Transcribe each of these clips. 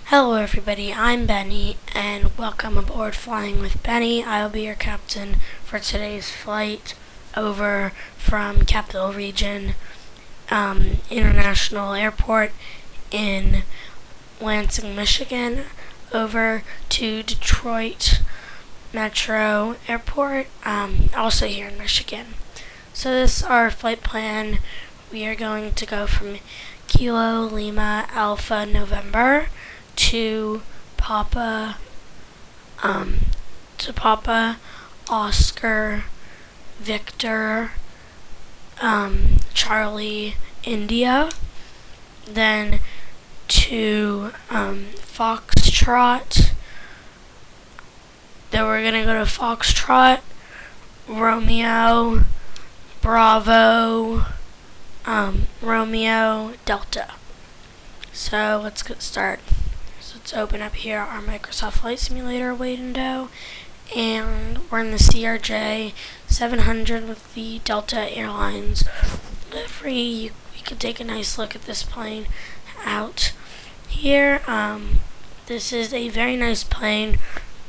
Hello everybody, I'm Benny, and welcome aboard Flying with Benny. I'll be your captain for today's flight over from Capital Region International Airport in Lansing, Michigan, over to Detroit Metro Airport, also here in Michigan. So this is our flight plan. We are going to go from Kilo Lima Alpha November to Papa Oscar Victor Charlie India, then to Foxtrot. Then we're gonna go to Foxtrot Romeo Bravo Romeo Delta. So let's get started. So let's open up here our Microsoft Flight Simulator window, and we're in the CRJ 700 with the Delta Airlines livery. We could take a nice look at this plane out here. This is a very nice plane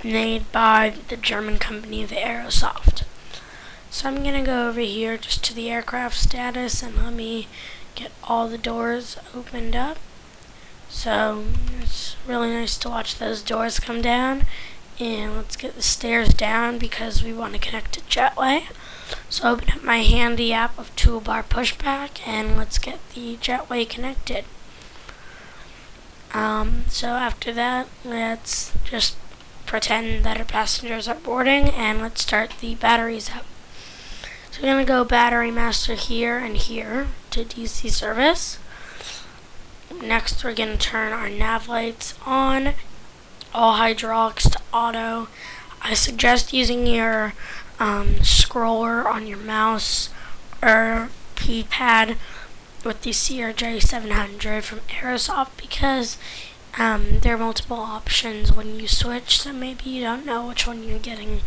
made by the German company of Aerosoft. So I'm gonna go over here just to the aircraft status and let me get all the doors opened up. So it's really nice to watch those doors come down, and let's get the stairs down because we want to connect to Jetway. So open up my handy app of Toolbar Pushback and let's get the Jetway connected. So after that, let's just pretend that our passengers are boarding and let's start the batteries up. So we're going to go battery master here and here to DC service. Next, we're going to turn our nav lights on, all hydraulics to auto. I suggest using your scroller on your mouse or keypad with the CRJ 700 from Aerosoft because there are multiple options when you switch, so maybe you don't know which one you're getting,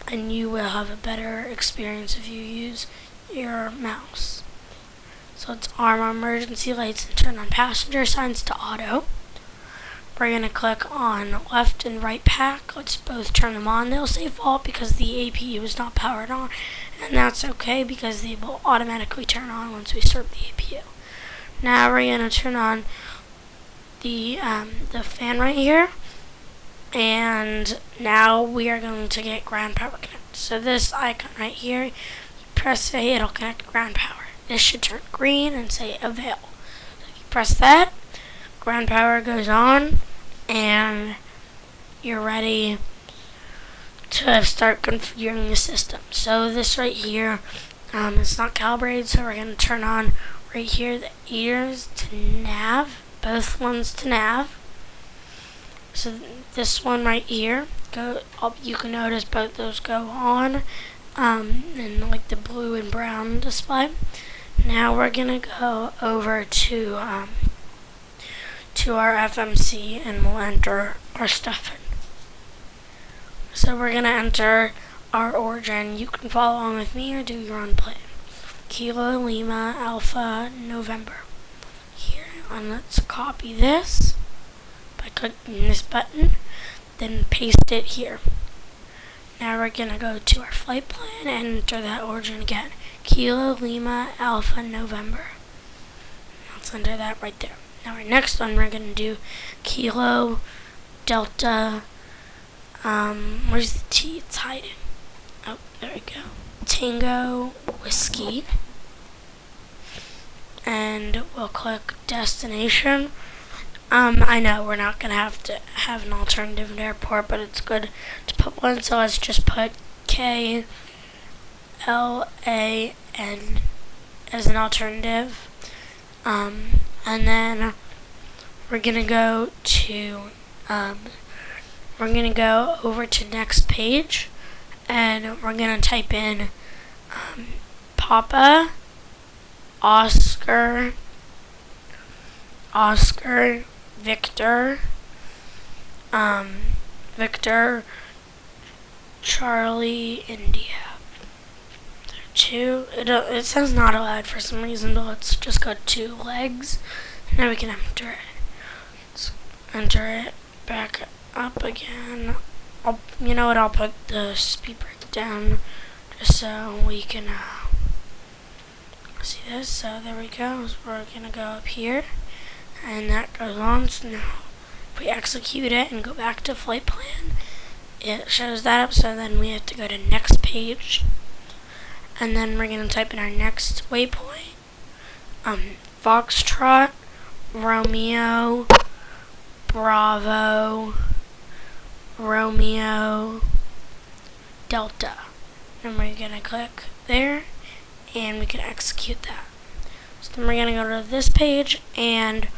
and you will have a better experience if you use your mouse. So let's arm our emergency lights and turn on passenger signs to auto. We're going to click on left and right pack. Let's both turn them on. They'll say fault because the APU is not powered on, and that's okay because they will automatically turn on once we start the APU. Now we're going to turn on the fan right here, and now we are going to get ground power connected. So this icon right here, you press A, it'll connect ground power. This should turn green and say avail. So if you press that, ground power goes on, and you're ready to start configuring the system. So this right here, it's not calibrated, so we're going to turn on right here the ears to nav, both ones to nav. So this one right here, you can notice both those go on in like the blue and brown display. Now we're gonna go over to our FMC and we'll enter our stuff in. So we're gonna enter our origin. You can follow along with me or do your own plan. Kilo Lima Alpha November. Here, and let's copy this by clicking this button, then paste it here. Now we're gonna go to our flight plan and enter that origin again. Kilo Lima Alpha November. Let's enter that right there. Now our next one we're gonna do Kilo Delta. Where's the T? It's hiding. Oh, there we go. Tango Whiskey. And we'll click destination. I know we're not going to have an alternative airport, but it's good to put one, so let's just put KLAN as an alternative. And then we're going to go over to next page, and we're going to type in Papa Oscar Victor Charlie India. It says not allowed for some reason, but let's just go 2 legs. Now we can enter it. enter it back up again. You know what? I'll put the speed break down just so we can see this. So there we go. So we're gonna go up here, and that goes on. So now, if we execute it and go back to flight plan, it shows that up. So then we have to go to next page, and then we're gonna type in our next waypoint. Foxtrot, Romeo, Bravo, Romeo, Delta. And we're gonna click there, and we can execute that. So then we're gonna go to this page, and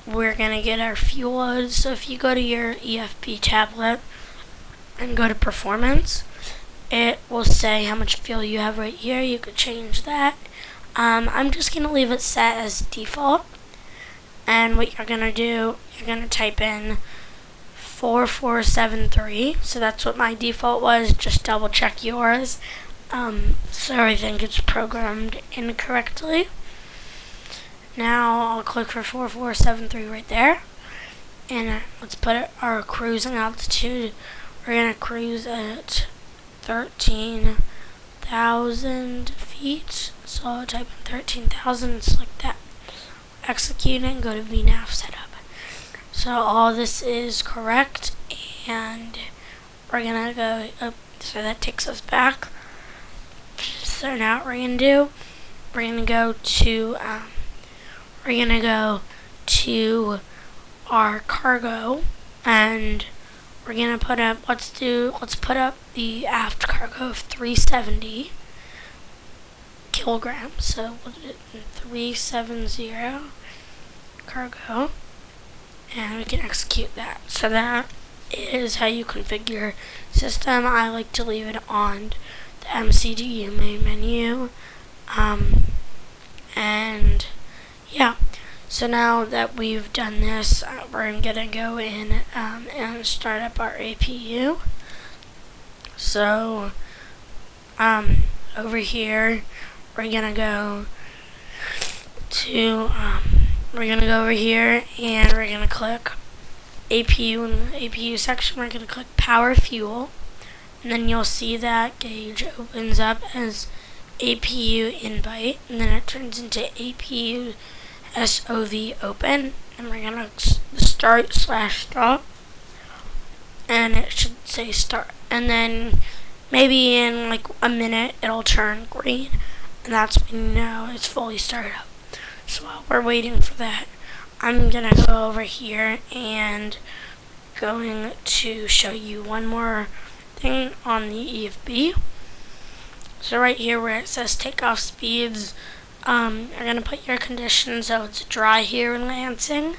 we're gonna get our fuel load. So if you go to your EFB tablet and go to performance, it will say how much fuel you have right here. You could change that. I'm just gonna leave it set as default. And what you're gonna do, you're gonna type in 4473. So that's what my default was. Just double check yours. So I think it's programmed incorrectly. Now I'll click for 4473 right there. And let's put our cruising altitude. We're gonna cruise at 13,000 feet. So I'll type in 13,000, select that. Execute it and go to VNAV setup. So all this is correct, and we're gonna go up. So that takes us back. So now what we're gonna do, we're gonna go to our cargo, and we're gonna put up. Let's put up the aft cargo of 370 kilograms. So 370 cargo, and we can execute that. So that is how you configure system. I like to leave it on the MCDU main menu, and yeah. So now that we've done this, we're gonna go in and start up our APU. So over here, we're gonna go over here, and we're gonna click APU. In the APU section, we're gonna click power fuel, and then you'll see that gauge opens up as APU invite, and then it turns into APU SOV open, and we're gonna start/stop, and it should say start, and then maybe in like a minute it'll turn green, and that's when you know it's fully started up. So while we're waiting for that, I'm gonna go over here and going to show you one more thing on the EFB. So right here where it says takeoff speeds, you're gonna put your conditions so it's dry here in Lansing.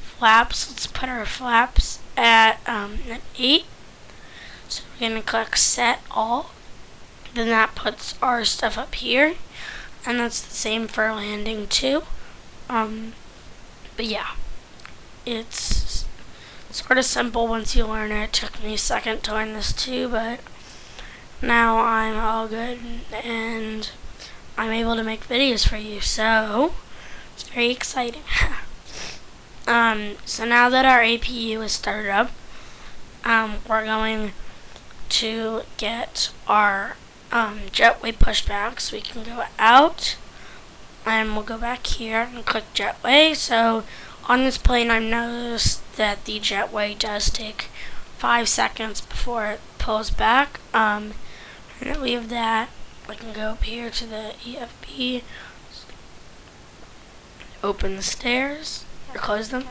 Flaps, let's put our flaps at 8. So we're gonna click set all. Then that puts our stuff up here, and that's the same for landing too. But yeah, it's sort of simple once you learn it. It took me a second to learn this too, but now I'm all good and I'm able to make videos for you, so it's very exciting. So now that our APU is started up, we're going to get our jetway pushback, so we can go out, and we'll go back here and click jetway. So on this plane, I've noticed that the jetway does take 5 seconds before it pulls back. And then leave that. We can go up here to the EFB, open the stairs, or close them.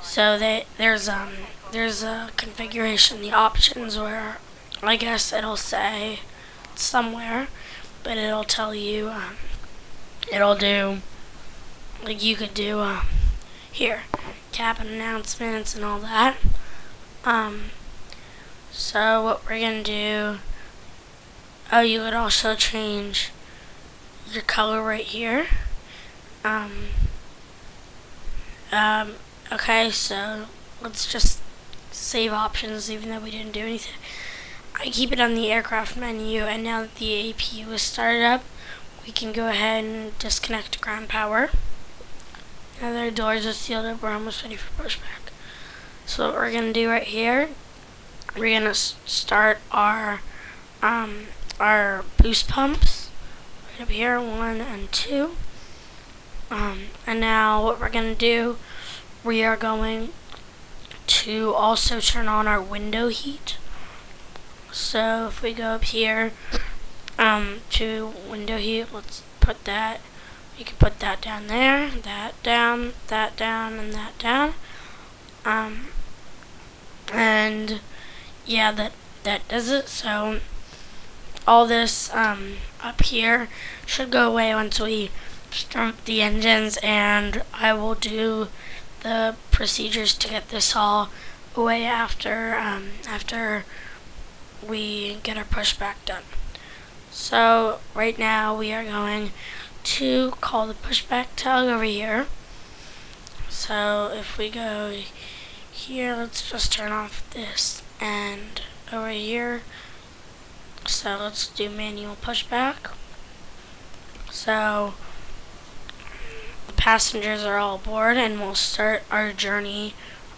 So there's a configuration, the options, where I guess it'll say somewhere, but it'll tell you, it'll do, like you could do here, cabin announcements and all that. So what we're gonna do, you could also change your color right here. Okay, so let's just save options even though we didn't do anything. I keep it on the aircraft menu, and now that the APU is started up, we can go ahead and disconnect ground power. Now that our doors are sealed up, we're almost ready for pushback. So what we're going to do right here, we're going to start our boost pumps right up here, 1 and 2. And now what we're going to do, we are going to also turn on our window heat. So if we go up here to window heat, let's put that, we can put that down there, that down, and that down. And yeah, that does it. So all this up here should go away once we start the engines, and I will do the procedures to get this all away after we get our pushback done. So right now we are going to call the pushback tug over here. So if we go here, let's just turn off this, and over here, so let's do manual pushback. So the passengers are all aboard, and we'll start our journey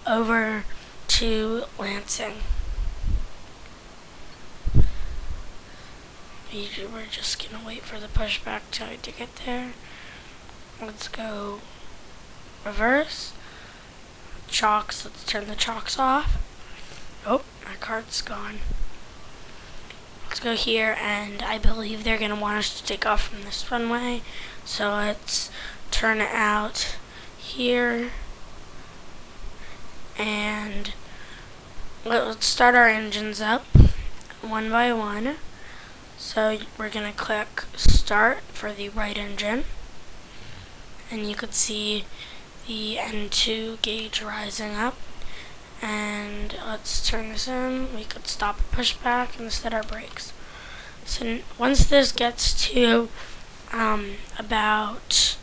over to Lansing. We're just gonna wait for the pushback tug to get there. Let's go reverse. Chocks, let's turn the chocks off. Oh, my card's gone. Let's go here, and I believe they're gonna want us to take off from this runway. So let's turn it out here, and let's start our engines up one by one. So we're going to click start for the right engine, and you could see the N2 gauge rising up. And let's turn this in. We could stop a pushback and set our brakes. So once this gets to about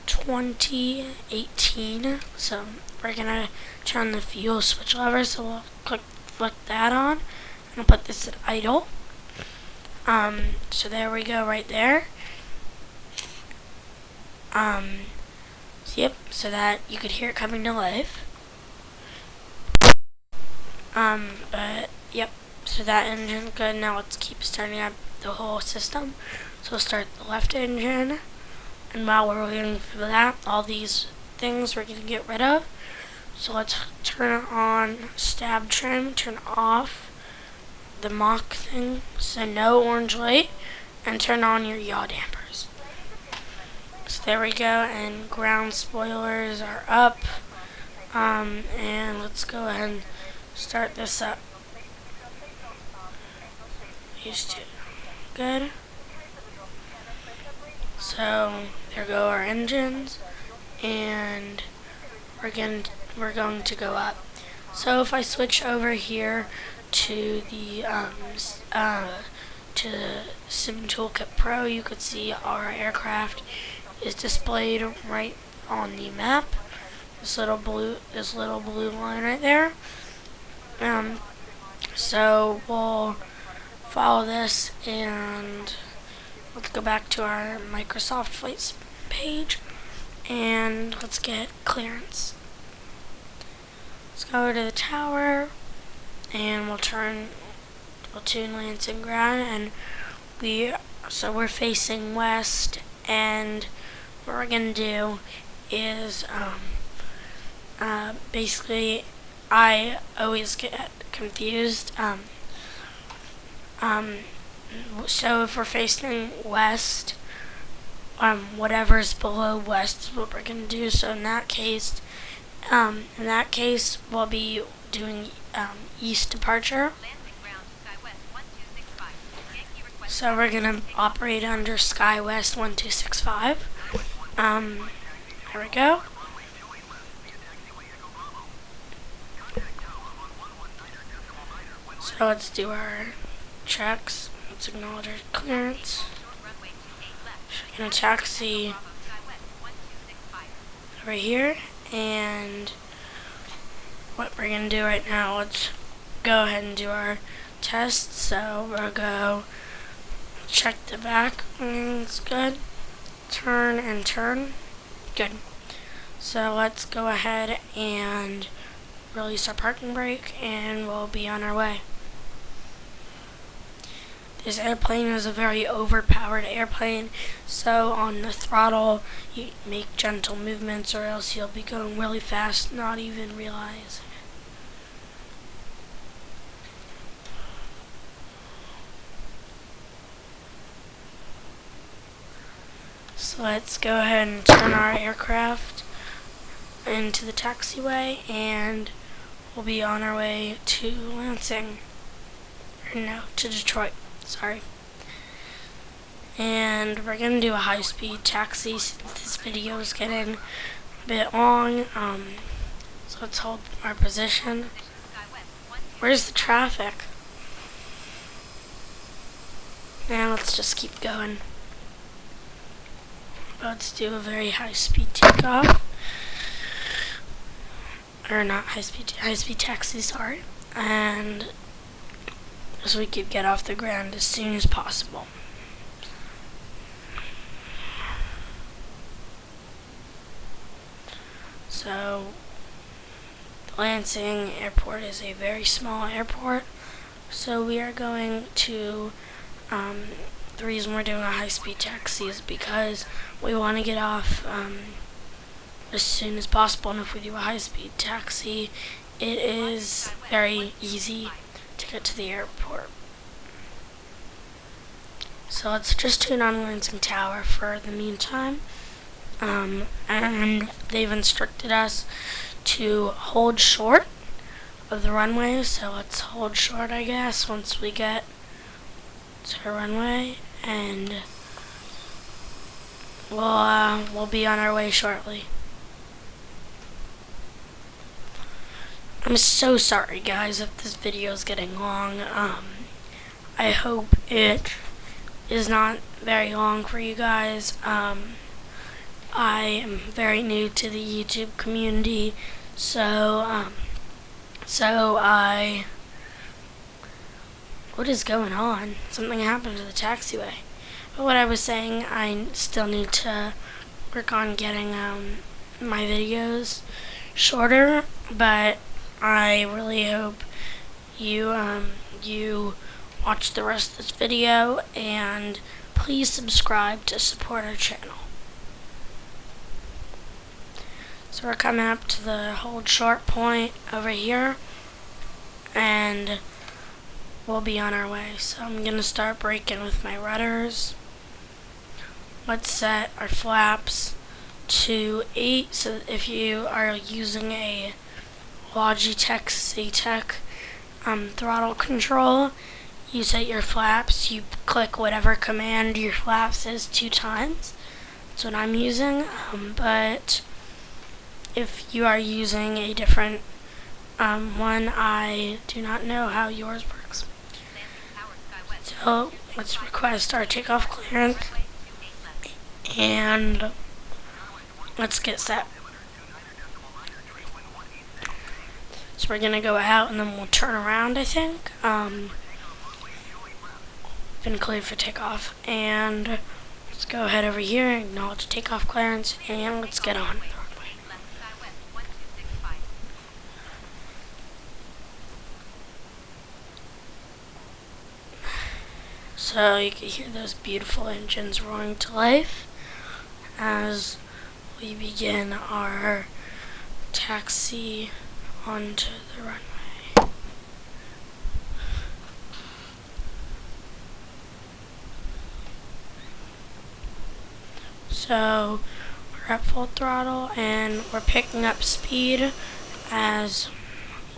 2018, so we're going to turn the fuel switch lever, so we'll flick that on, and I'll put this at idle. So there we go right there. So yep, so that you could hear it coming to life. But yep, so that engine's good. Now let's keep starting up the whole system. So we'll start the left engine, and while we're waiting for that, all these things we're gonna get rid of. So let's turn on stab trim, turn off the Mach thing, so no orange light, and turn on your yaw dampers. So there we go, and ground spoilers are up. And let's go ahead and start this up. These two, good. So there go our engines, and we're going to go up. So if I switch over here to the Sim Toolkit Pro, you could see our aircraft is displayed right on the map. This little blue line right there. So we'll follow this, and let's go back to our Microsoft Flights page, and let's get clearance. Let's go over to the tower, and we'll tune Lansing ground, and we're facing west, and what we're gonna do is basically, I always get confused. So if we're facing west, whatever's below west is what we're gonna do. So in that case, we'll be doing east departure. So we're gonna operate under SkyWest 1265. There we go. So let's do our checks. Let's acknowledge our clearance. So we're gonna taxi over here, and what we're gonna do right now, let's go ahead and do our test, so we'll go check the back. It's good. Turn and turn. Good. So let's go ahead and release our parking brake and we'll be on our way. This airplane is a very overpowered airplane, so on the throttle you make gentle movements or else you'll be going really fast, not even realize. So let's go ahead and turn our aircraft into the taxiway and we'll be on our way to Lansing. Or no, to Detroit. Sorry. And we're going to do a high-speed taxi since this video is getting a bit long. So let's hold our position. Where's the traffic? Now let's just keep going. Let's do a very high-speed takeoff. Or not high-speed taxi, sorry. And so we could get off the ground as soon as possible. So, the Lansing Airport is a very small airport. So we are going to, the reason we're doing a high-speed taxi is because we want to get off as soon as possible. And if we do a high-speed taxi, it is very easy to get to the airport. So let's just tune on Lansing Tower for the meantime. And they've instructed us to hold short of the runway, so let's hold short, I guess, once we get to our runway, and we'll be on our way shortly. I'm so sorry, guys, if this video is getting long. I hope it is not very long for you guys. I am very new to the YouTube community, so what is going on? Something happened to the taxiway. But what I was saying, I still need to work on getting my videos shorter, but I really hope you watch the rest of this video, and please subscribe to support our channel. So we're coming up to the hold short point over here, and we'll be on our way. So I'm going to start braking with my rudders. Let's set our flaps to 8, so that if you are using a Logitech CTEC throttle control, you set your flaps, you click whatever command your flaps is 2 times. That's what I'm using, but if you are using a different one, I do not know how yours works. So let's request our takeoff clearance and let's get set. So we're gonna go out and then we'll turn around, I think. Been cleared for takeoff, and let's go ahead over here, acknowledge takeoff clearance, and let's get on. So you can hear those beautiful engines roaring to life as we begin our taxi onto the runway. So we're at full throttle and we're picking up speed as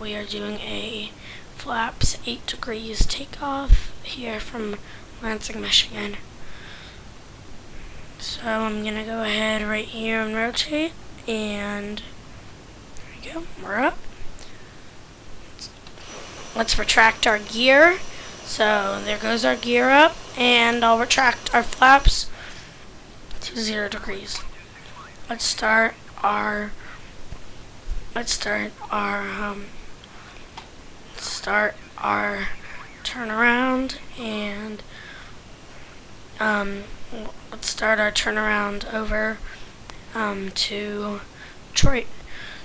we are doing a flaps 8 degrees takeoff here from Lansing, Michigan. So I'm gonna go ahead right here and rotate, and there we go, we're up. Let's retract our gear. So there goes our gear up, and I'll retract our flaps to 0 degrees. Let's start our turn around, and let's start our turnaround over to Detroit.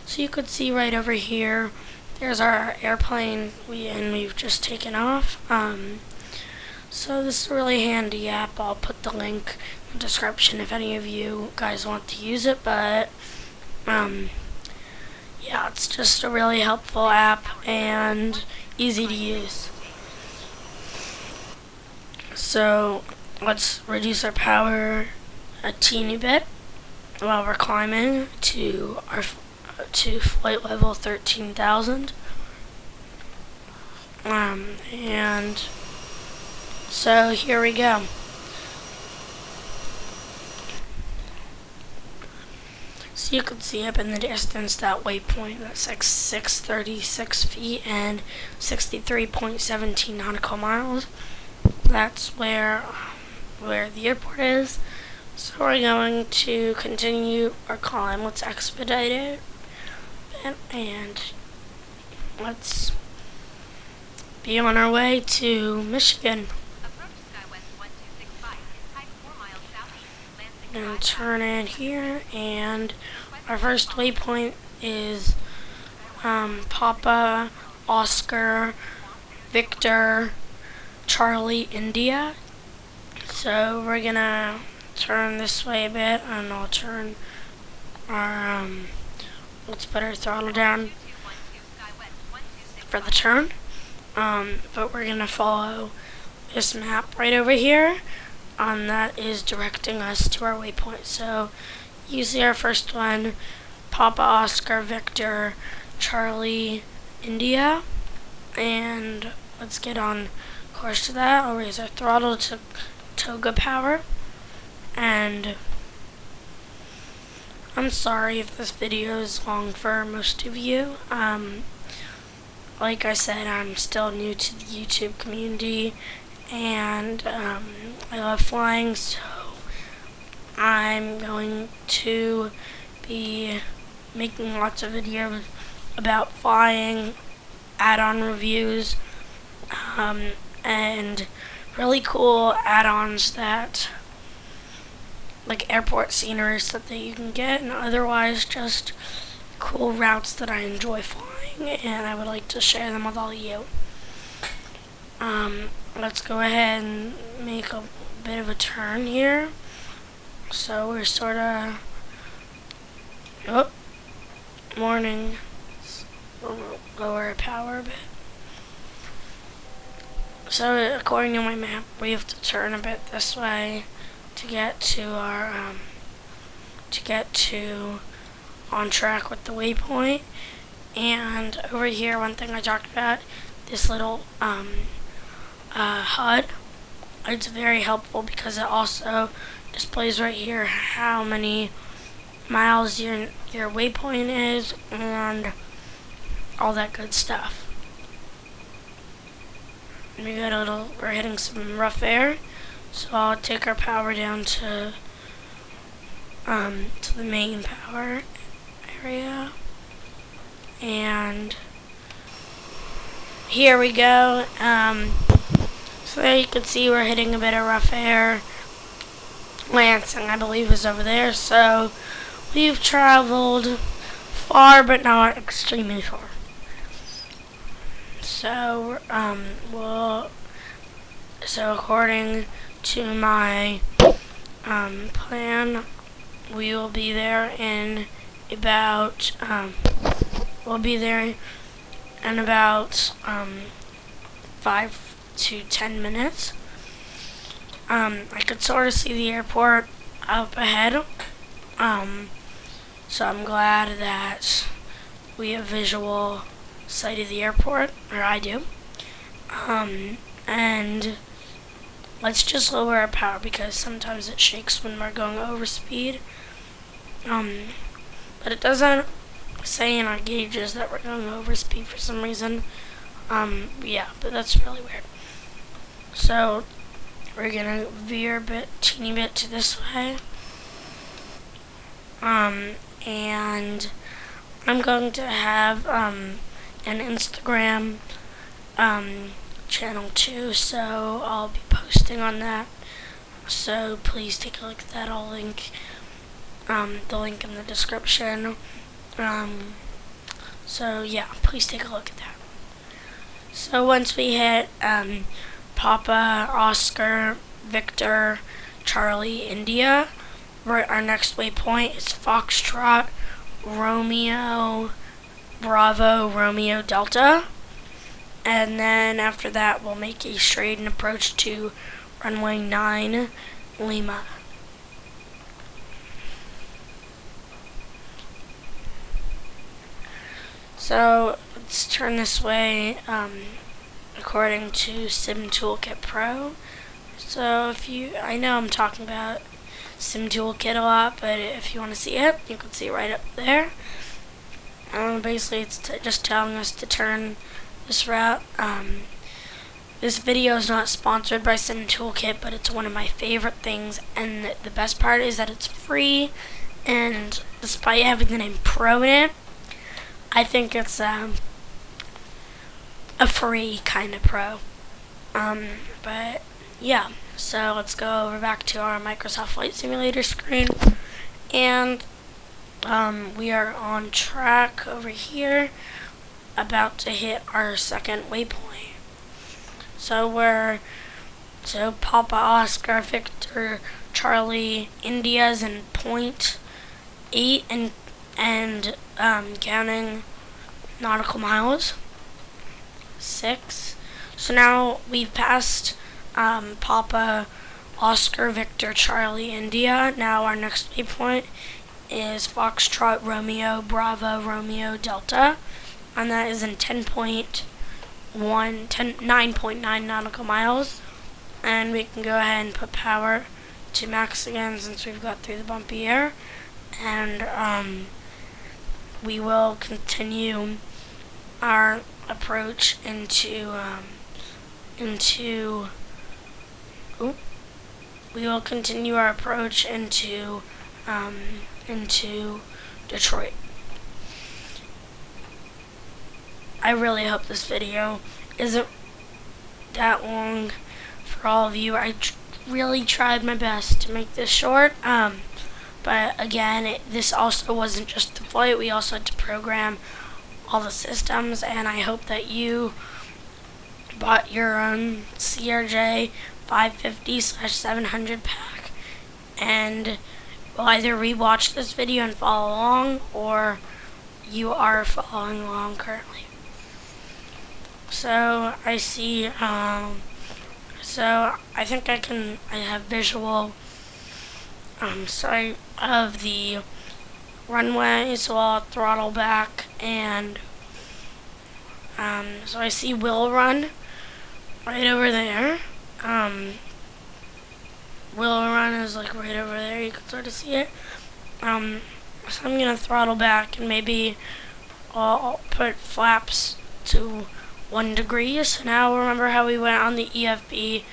So you could see right over here, there's our airplane, we've just taken off. So this is a really handy app. I'll put the link in the description if any of you guys want to use it, but yeah, it's just a really helpful app and easy to use. So let's reduce our power a teeny bit while we're climbing to flight level 13,000. And so here we go. So you can see up in the distance that waypoint. That's like 636 feet and 63.17 nautical miles. That's where the airport is. So we're going to continue our climb. Let's expedite it, and let's be on our way to Michigan. And turn in here, and our first waypoint is Papa, Oscar, Victor, Charlie, India. So we're gonna turn this way a bit, and I'll turn our let's put our throttle down for the turn. But we're gonna follow this map right over here. That is directing us to our waypoint. So you see our first one, Papa, Oscar, Victor, Charlie, India, and let's get on course to that. I'll raise our throttle to toga power, and I'm sorry if this video is long for most of you. Like I said, I'm still new to the YouTube community, and I love flying, so I'm going to be making lots of videos about flying, add-on reviews, and really cool add-ons that, like airport sceneries that you can get, and otherwise just cool routes that I enjoy flying, and I would like to share them with all of you. Let's go ahead and make a bit of a turn here. So we're sort of, morning. We'll lower our power a bit. So according to my map, we have to turn a bit this way to get to our, on track with the waypoint. And over here, one thing I talked about, this little, HUD. It's very helpful because it also displays right here how many miles your waypoint is and all that good stuff. We're hitting some rough air, so I'll take our power down to the main power area, and here we go. So there you can see we're hitting a bit of rough air. Lansing, I believe, is over there. So we've traveled far, but not extremely far. So so according to my plan, we will be there in about 5 to 10 minutes. I could sort of see the airport up ahead, so I'm glad that we have visual sight of the airport, or I do. And let's just lower our power because sometimes it shakes when we're going over speed. But it doesn't say in our gauges that we're going over speed for some reason. Yeah, but that's really weird. So we're gonna veer a teeny bit to this way. And I'm going to have an Instagram channel too, so I'll be posting on that. So please take a look at that. I'll link the link in the description. So yeah, please take a look at that. So once we hit Papa, Oscar, Victor, Charlie, India, our next waypoint is Foxtrot, Romeo, Bravo, Romeo, Delta. And then after that, we'll make a straight and approach to runway 9, Lima. So let's turn this way according to Sim Toolkit Pro. So I know I'm talking about Sim Toolkit a lot, but if you want to see it, you can see it right up there. Basically, it's just telling us to turn this route. This video is not sponsored by Sim Toolkit, but it's one of my favorite things, and the best part is that it's free, and despite having the name Pro in it, I think it's a free kind of pro. But yeah, so let's go over back to our Microsoft Flight Simulator screen, and we are on track over here, about to hit our second waypoint. So Papa, Oscar, Victor, Charlie, India's in point 8 and counting nautical miles, 6. So now we've passed Papa, Oscar, Victor, Charlie, India. Now our next waypoint is Foxtrot, Romeo, Bravo, Romeo, Delta, and that is in 9.9 nautical miles. And we can go ahead and put power to max again since we've got through the bumpy air, and we will continue our approach into Detroit. I really hope this video isn't that long for all of you. I really tried my best to make this short, but again, this also wasn't just the flight. We also had to program all the systems, and I hope that you bought your own CRJ 550/700 pack and will either rewatch this video and follow along, or you are following along currently. So I see, so I think I have visual sight of the runway, so I'll throttle back, and so I see Will Run right over there. Will Run is like right over there, you can sort of see it. So I'm gonna throttle back, and maybe I'll put flaps to 1 degree. So now remember how we went on the EFB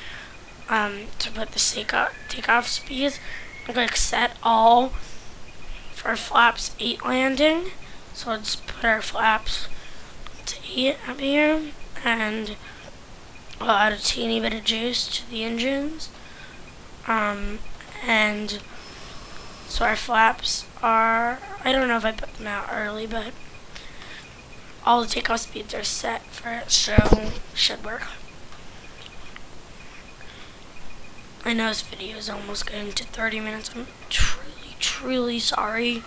to put the takeoff speeds? I'm going to set all for flaps 8 landing. So let's put our flaps to 8 up here, and I'll add a teeny bit of juice to the engines. And so our flaps are, I don't know if I put them out early, but all the takeoff speeds are set for it, so should work. I know this video is almost getting to 30 minutes. I'm truly sorry.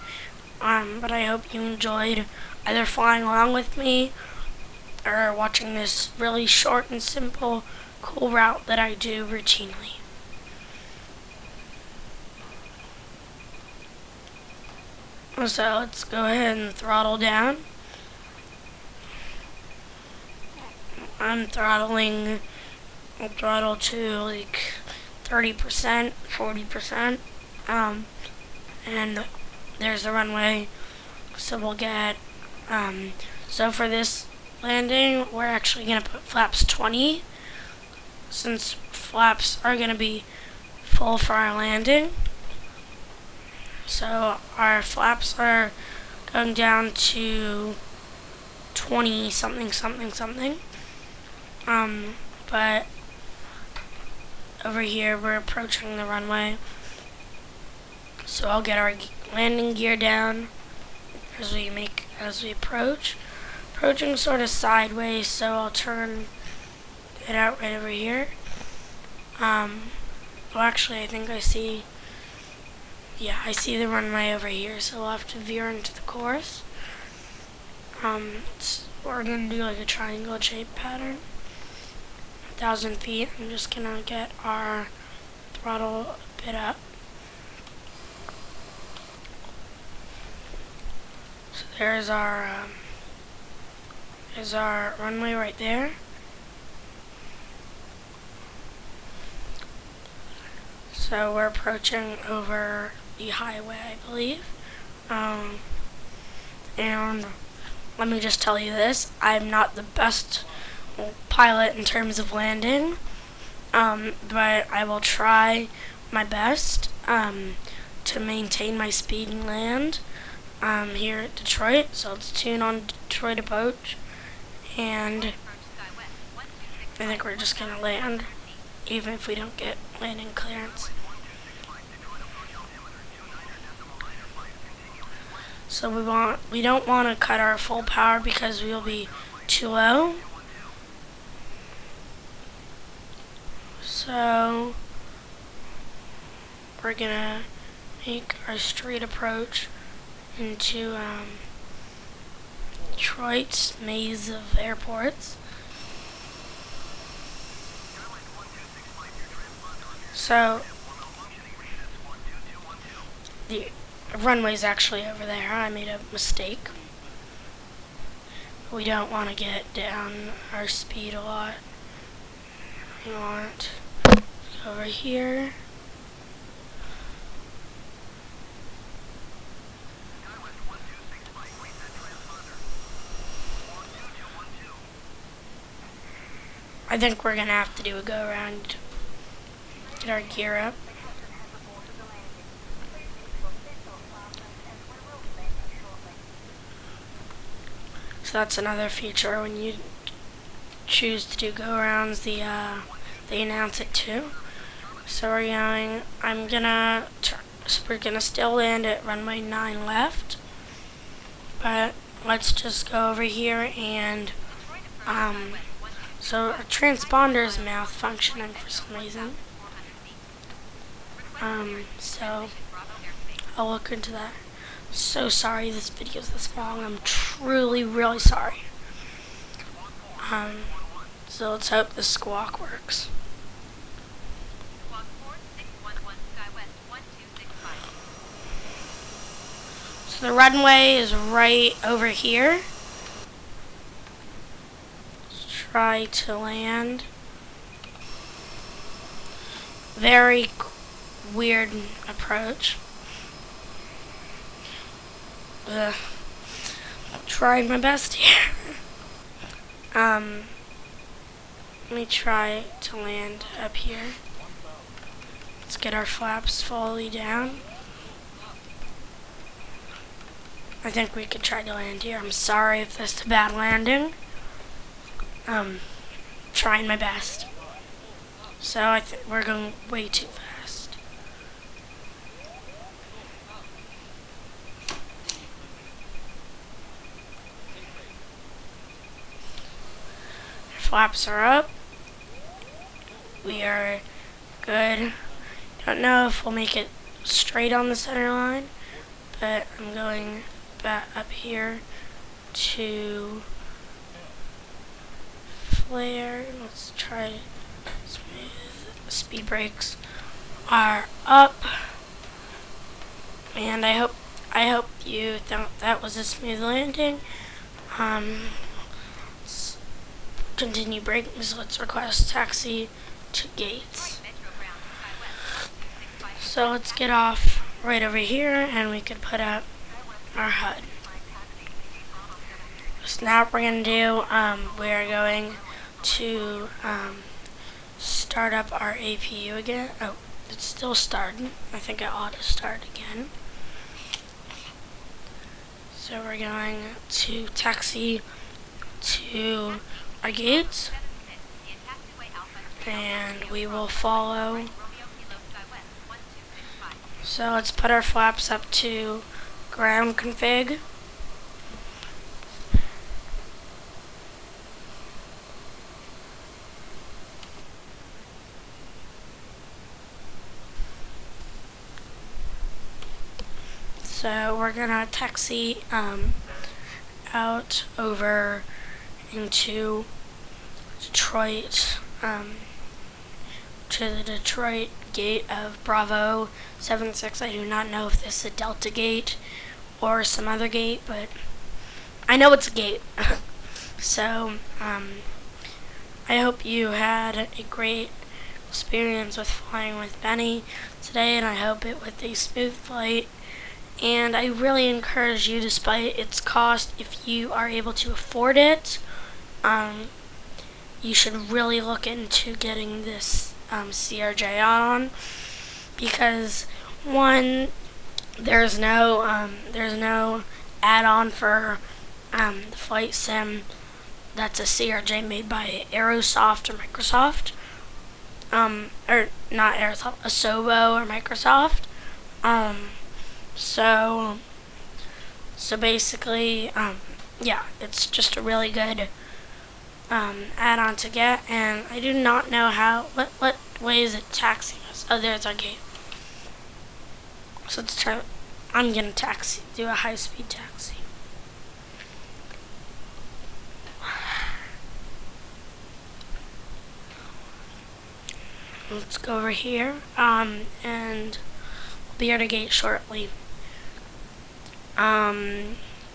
But I hope you enjoyed either flying along with me or watching this really short and simple, cool route that I do routinely. So let's go ahead and throttle down. I'm throttling, I'll throttle to like 30%, 40%, and there's the runway. So we'll get, so for this landing, we're actually going to put flaps 20, since flaps are going to be full for our landing. So our flaps are going down to 20 something. but over here we're approaching the runway. So I'll get our landing gear down as we approach. Approaching sort of sideways, so I'll turn it out right over here. Well, actually, I think I see the runway over here, so we'll have to veer into the course. We're gonna do like a triangle shape pattern. 1,000 feet. I'm just gonna get our throttle a bit up. So there's our runway right there. So we're approaching over the highway, I believe. And let me just tell you this, I'm not the best pilot in terms of landing, but I will try my best to maintain my speed and land here at Detroit. So let's tune on Detroit approach, and I think we're just going to land even if we don't get landing clearance. So we don't want to cut our full power because we'll be too low. So we're gonna make our straight approach into Detroit's maze of airports. So the runway's actually over there. I made a mistake. We don't want to get down our speed a lot. We want to go over here. I think we're gonna have to do a go around, get our gear up. So that's another feature when you choose to do go-arounds, they announce it too. So we're gonna still land at runway 9 left, but let's just go over here and so our transponder is malfunctioning for some reason. So I'll look into that. So sorry this video's this long. I'm truly really sorry. So let's hope the squawk works. So the runway is right over here. Let's try to land. Very weird approach. Tried my best here. Let me try to land up here. Let's get our flaps fully down. I think we could try to land here. I'm sorry if this is a bad landing. Trying my best. So I think we're going way too fast. Flaps are up. We are good. Don't know if we'll make it straight on the center line, but I'm going back up here to flare. Let's try smooth. Speed brakes are up, and I hope you thought that was a smooth landing. Continue braking, so let's request taxi to gates. So let's get off right over here and we could put up our HUD. So now what we're going to do, we're going to start up our APU again. Oh, it's still starting. I think it ought to start again. So we're going to taxi to our gates. and we will follow. So let's put our flaps up to ground config. So we're gonna taxi out over into Detroit, to the Detroit gate of Bravo 76. I do not know if this is a Delta gate or some other gate, but I know it's a gate. So I hope you had a great experience with flying with Benny today, and I hope it was a smooth flight. And I really encourage you, despite its cost, if you are able to afford it, you should really look into getting this CRJ on, because one, there's no add-on for the flight sim that's a CRJ made by Aerosoft or Microsoft, or not Aerosoft, Asobo or Microsoft. So basically, yeah, it's just a really good add-on to get, and I do not know what way is it taxiing us. Oh, there's our gate. So let's try. I'm gonna do a high-speed taxi. Let's go over here, and we'll be at a gate shortly.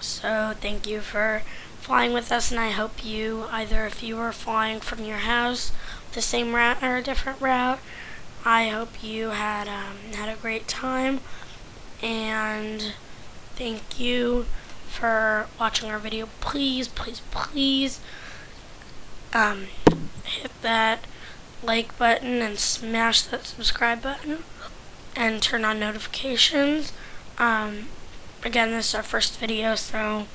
So thank you for flying with us, and I hope you, either if you were flying from your house the same route or a different route, I hope you had a great time, and thank you for watching our video. Please hit that like button and smash that subscribe button and turn on notifications. Again, this is our first video, so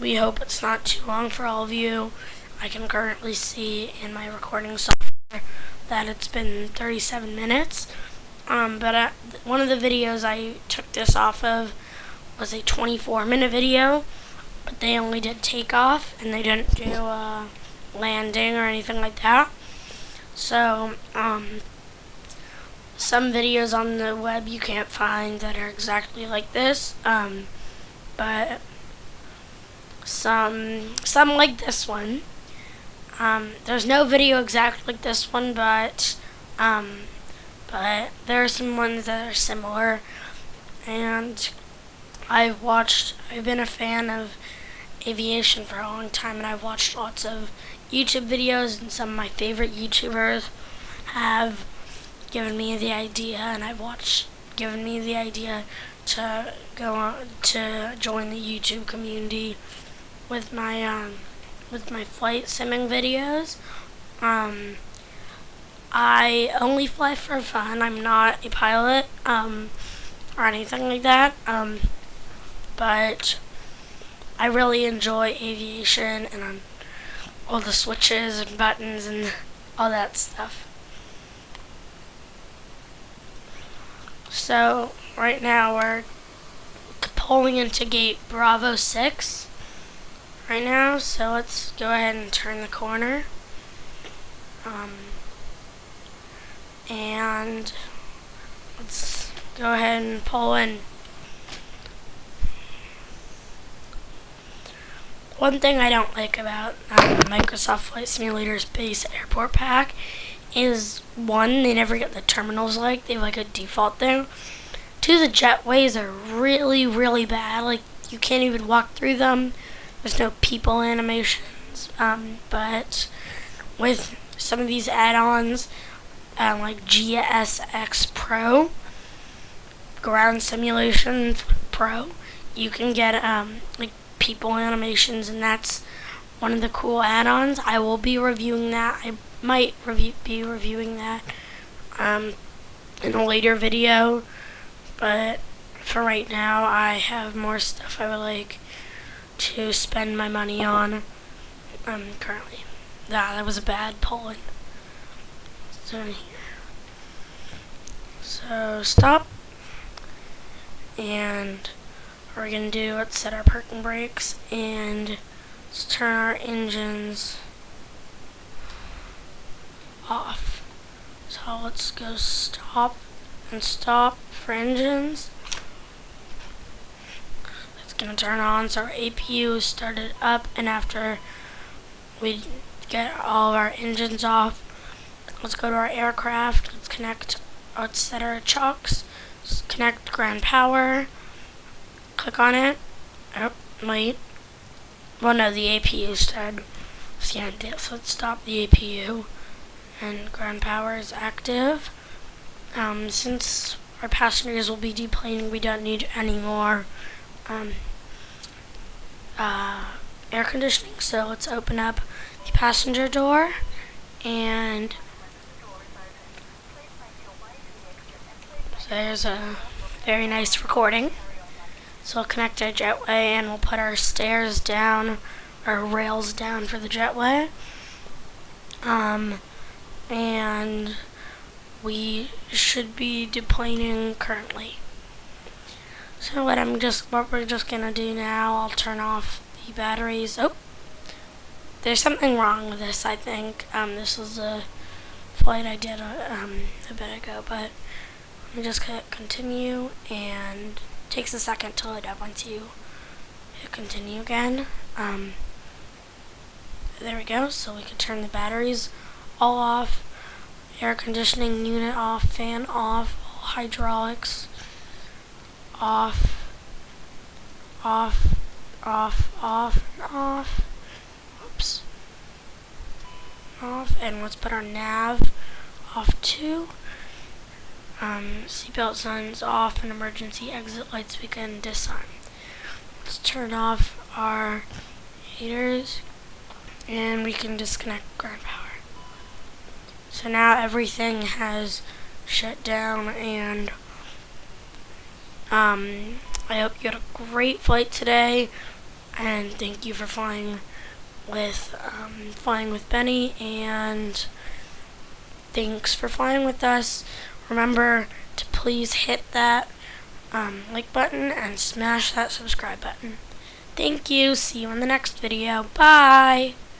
we hope it's not too long for all of you. I can currently see in my recording software that it's been 37 minutes. But one of the videos I took this off of was a 24-minute video, but they only did takeoff, and they didn't do landing or anything like that. So, some videos on the web you can't find that are exactly like this, but some like this one. There's no video exactly like this one, but there are some ones that are similar, and I've been a fan of aviation for a long time, and I've watched lots of YouTube videos, and some of my favorite YouTubers have given me the idea, and given me the idea to go on to join the YouTube community with my flight simming videos. I only fly for fun. I'm not a pilot or anything like that. But I really enjoy aviation and all the switches and buttons and all that stuff. So right now we're pulling into gate Bravo 6 right now, so let's go ahead and turn the corner. And let's go ahead and pull in. One thing I don't like about Microsoft Flight Simulator's base airport pack is, one, they never get the terminals like. They have like a default thing. Two, the jetways are really, really bad. Like, you can't even walk through them. There's no people animations. But with some of these add-ons, like GSX Pro, Ground Simulation Pro, you can get like people animations, and that's one of the cool add-ons. I will be reviewing that. I might be reviewing that in a later video, but for right now I have more stuff I would like to spend my money on currently. That was a bad pull-in. So in here. So stop, and what we're gonna do, let's set our parking brakes and let's turn our engines off. So let's go stop and stop for engines. It's gonna turn on, so our APU is started up, and after we get all of our engines off, let's go to our aircraft, let's set our chocks, let's connect ground power, click on it. Oh, wait. Well, no, the APU started. So let's stop the APU, and ground power is active. Since our passengers will be deplaning, we don't need any more air conditioning. So let's open up the passenger door, and there's a very nice recording. So we'll connect our jetway, and we'll put our stairs down, our rails down for the jetway. And we should be deplaning currently. So what we're just gonna do now, I'll turn off the batteries. Oh, there's something wrong with this, I think. This was a flight I did a bit ago, but let me just hit continue, and it takes a second to load up once you hit continue again. There we go, so we can turn the batteries all off, air conditioning unit off, fan off, all hydraulics off, off, off, off, off. Oops. Off, and let's put our nav off too. Seatbelt signs off, and emergency exit lights we can disarm. Let's turn off our heaters, and we can disconnect ground power. So now everything has shut down, and I hope you had a great flight today, and thank you for flying with Benny, and thanks for flying with us. Remember to please hit that like button and smash that subscribe button. Thank you. See you in the next video. Bye.